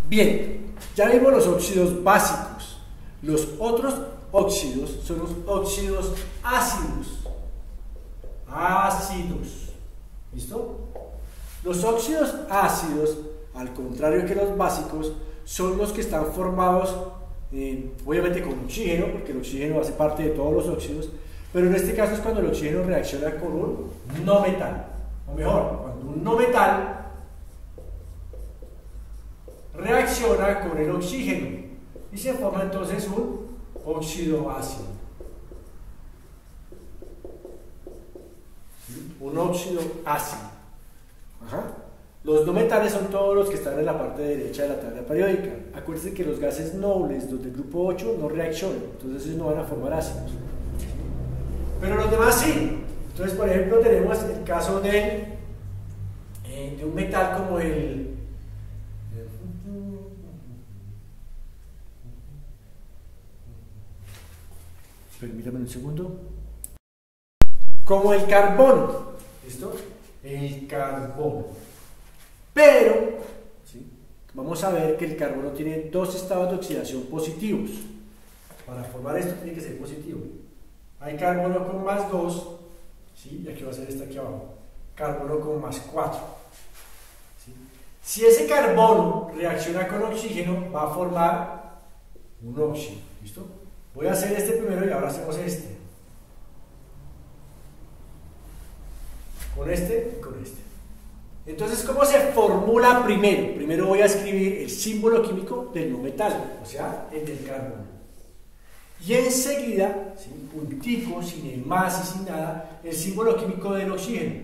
Bien, ya vimos los óxidos básicos. Los otros óxidos son los óxidos ácidos. ¿Listo? Los óxidos ácidos, al contrario que los básicos, son los que están formados obviamente con oxígeno, porque el oxígeno hace parte de todos los óxidos, pero en este caso es cuando el oxígeno reacciona con un no metal, o mejor, cuando un no metal reacciona con el oxígeno y se forma entonces un óxido ácido. Un óxido ácido. Ajá. Los no metales son todos los que están en la parte derecha de la tabla periódica. Acuérdense que los gases nobles, los del grupo 8, no reaccionan, entonces ellos no van a formar ácidos. Pero los demás sí. Entonces, por ejemplo, tenemos el caso de un metal como el permítame un segundo. Como el carbono. ¿Listo? El carbono. Pero, ¿sí?, vamos a ver que el carbono tiene dos estados de oxidación positivos. Para formar esto tiene que ser positivo. Hay carbono con más 2, ¿sí?, y aquí va a ser este aquí abajo. Carbono con más 4. ¿Sí? Si ese carbono reacciona con oxígeno, va a formar un óxido. ¿Listo? Voy a hacer este primero y ahora hacemos este. Con este y con este. Entonces, ¿cómo se formula primero? Primero voy a escribir el símbolo químico del no metal, o sea, el del carbono. Y enseguida, sin puntico, sin el más y sin nada, el símbolo químico del oxígeno.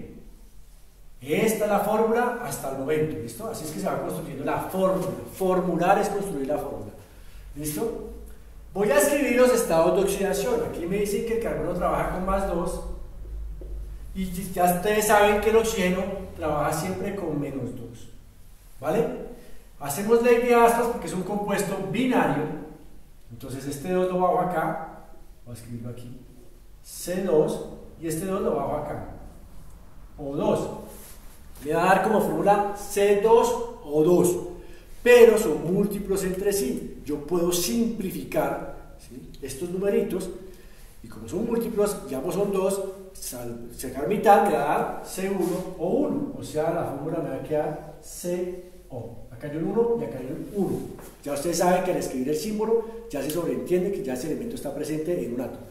Esta es la fórmula hasta el momento, ¿listo? Así es que se va construyendo la fórmula. Formular es construir la fórmula. ¿Listo? Voy a escribir los estados de oxidación. Aquí me dicen que el carbono trabaja con más 2. Y ya ustedes saben que el oxígeno trabaja siempre con menos 2. ¿Vale? Hacemos ley de aspas porque es un compuesto binario. Entonces este 2 lo bajo acá. Voy a escribirlo aquí. C2. Y este 2 lo bajo acá. O2. Me va a dar como fórmula C2O2. Pero son múltiplos entre sí. Yo puedo simplificar, ¿sí?, estos numeritos. Y como son múltiplos y ambos son 2, sacar mitad me va a dar C1 o 1. O sea, la fórmula me va a quedar CO. Acá hay un 1 y acá hay un 1. Ya ustedes saben que al escribir el símbolo ya se sobreentiende que ya ese elemento está presente en un átomo.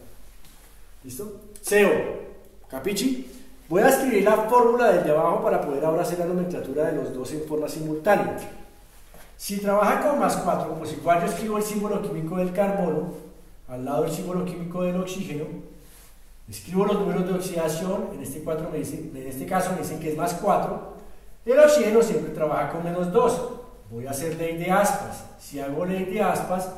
¿Listo? CO. ¿Capichi? Voy a escribir la fórmula del de abajo para poder ahora hacer la nomenclatura de los dos en forma simultánea. Si trabaja con más 4, pues igual yo escribo el símbolo químico del carbono al lado del símbolo químico del oxígeno, escribo los números de oxidación, en este caso me dicen que es más 4, el oxígeno siempre trabaja con menos 2, voy a hacer ley de aspas, si hago ley de aspas,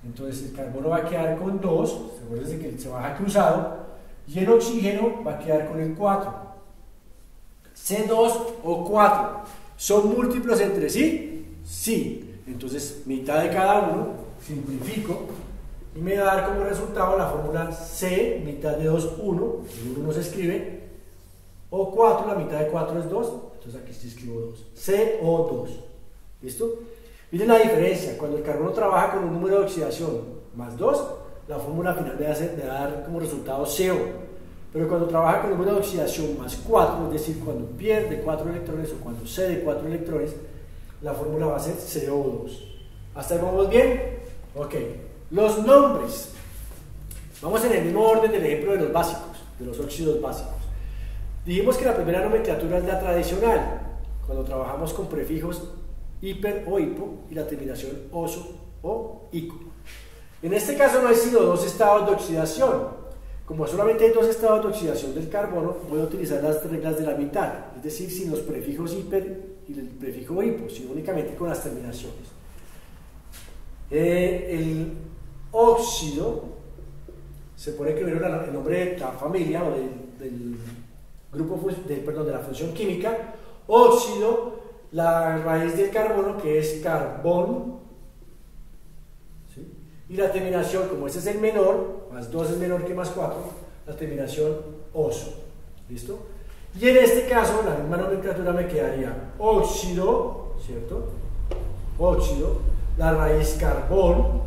entonces el carbono va a quedar con 2, acuérdense que se baja cruzado, y el oxígeno va a quedar con el 4, C2 o 4, ¿son múltiplos entre sí? Sí, entonces mitad de cada uno, simplifico, y me va a dar como resultado la fórmula C, mitad de 2, 1, el 1 no se escribe, o 4, la mitad de 4 es 2, entonces aquí sí escribo 2, CO2, ¿listo? Miren la diferencia, cuando el carbono trabaja con un número de oxidación más 2, la fórmula final me va a dar como resultado CO, pero cuando trabaja con un número de oxidación más 4, es decir, cuando pierde 4 electrones o cuando cede 4 electrones, la fórmula va a ser CO2. ¿Hasta ahí vamos bien? Ok. Los nombres. Vamos en el mismo orden del ejemplo de los básicos, de los óxidos básicos. Dijimos que la primera nomenclatura es la tradicional, cuando trabajamos con prefijos hiper o hipo y la terminación oso o ico. En este caso no hay sino dos estados de oxidación. Como solamente hay dos estados de oxidación del carbono, voy a utilizar las reglas de la mitad, es decir, sin los prefijos hiper y el prefijo hipo, sino únicamente con las terminaciones. El óxido se pone primero el nombre de la familia o del grupo de la función química. Óxido, la raíz del carbono, que es carbón, ¿sí?, y la terminación, como este es el menor, más 2 es menor que más 4, la terminación oso. ¿Listo? Y en este caso la misma nomenclatura me quedaría óxido, ¿cierto?, óxido, la raíz carbón,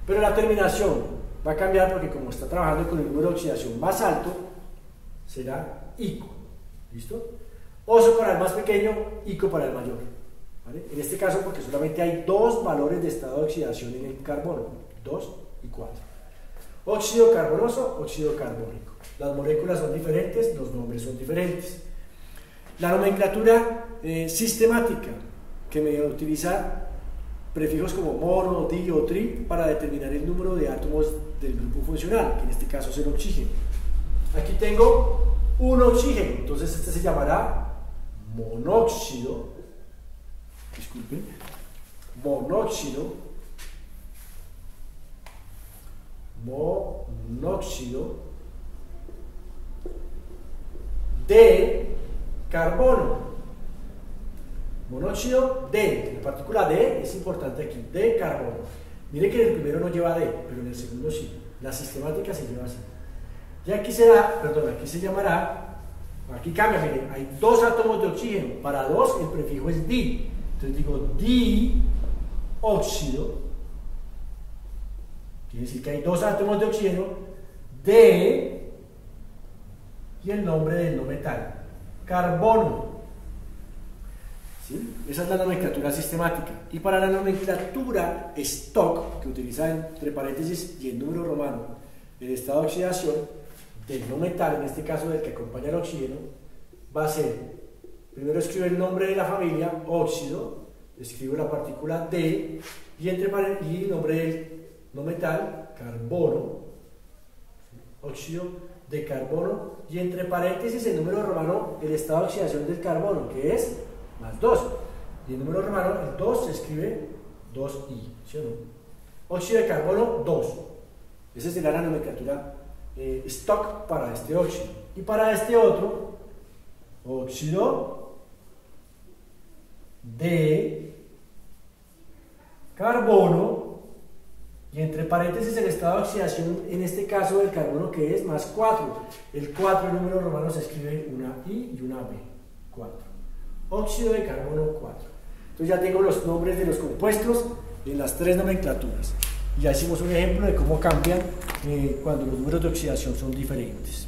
pero la terminación va a cambiar porque como está trabajando con el número de oxidación más alto, será ico. ¿Listo? Oso para el más pequeño, ico para el mayor. ¿Vale? En este caso porque solamente hay dos valores de estado de oxidación en el carbono, 2 y 4. Óxido carbonoso, óxido carbónico. Las moléculas son diferentes, los nombres son diferentes. La nomenclatura sistemática, que me utiliza prefijos como mono, di o tri para determinar el número de átomos del grupo funcional, que en este caso es el oxígeno. Aquí tengo un oxígeno, entonces este se llamará monóxido, disculpen, monóxido de carbono. Monóxido de, la partícula D es importante aquí, de carbono. Mire que en el primero no lleva D, pero en el segundo sí. La sistemática se lleva así. Y aquí aquí se llamará, aquí cambia, miren, hay dos átomos de oxígeno. Para dos el prefijo es di. Entonces digo dióxido. Quiere decir que hay dos átomos de oxígeno de y el nombre del no metal, carbono. ¿Sí? Esa es la nomenclatura sistemática. Y para la nomenclatura stock, que utiliza entre paréntesis y el número romano el estado de oxidación del no metal, en este caso del que acompaña el oxígeno, va a ser, primero escribo el nombre de la familia, óxido, escribo la partícula D y el nombre del no metal, carbono, óxido de carbono, y entre paréntesis el número romano, el estado de oxidación del carbono, que es más 2, y el número romano, el 2 se escribe 2i, ¿sí o no? Óxido de carbono 2, esa será la nomenclatura stock para este óxido. Y para este otro, óxido de carbono, y entre paréntesis el estado de oxidación, en este caso del carbono, que es más 4. El 4 en número romano se escribe una I y una B, 4. Óxido de carbono 4. Entonces ya tengo los nombres de los compuestos en las tres nomenclaturas. Y ya hicimos un ejemplo de cómo cambian cuando los números de oxidación son diferentes.